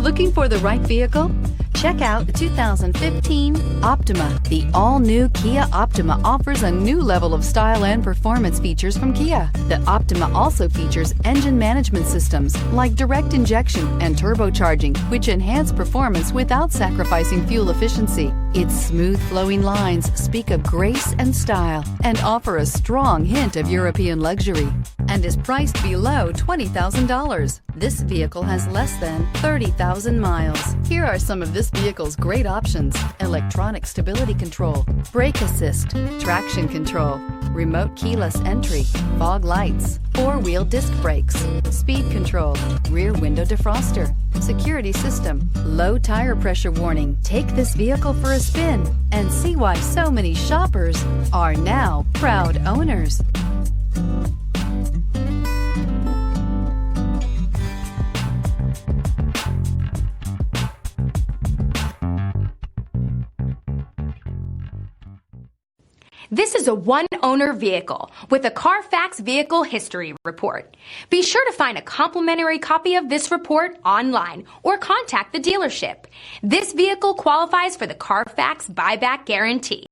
Looking for the right vehicle? Check out the 2015 Optima. The all-new Kia Optima offers a new level of style and performance features from Kia. The Optima also features engine management systems like direct injection and turbocharging, which enhance performance without sacrificing fuel efficiency. Its smooth flowing lines speak of grace and style and offer a strong hint of European luxury, and is priced below $20,000. This vehicle has less than 30,000 miles. Here are some of this vehicle's great options: electronic stability control, brake assist, traction control, remote keyless entry, fog lights, four-wheel disc brakes, speed control, rear window defroster, security system, low tire pressure warning. Take this vehicle for a spin and see why so many shoppers are now proud owners. This is a one-owner vehicle with a Carfax Vehicle History Report. Be sure to find a complimentary copy of this report online or contact the dealership. This vehicle qualifies for the Carfax Buyback Guarantee.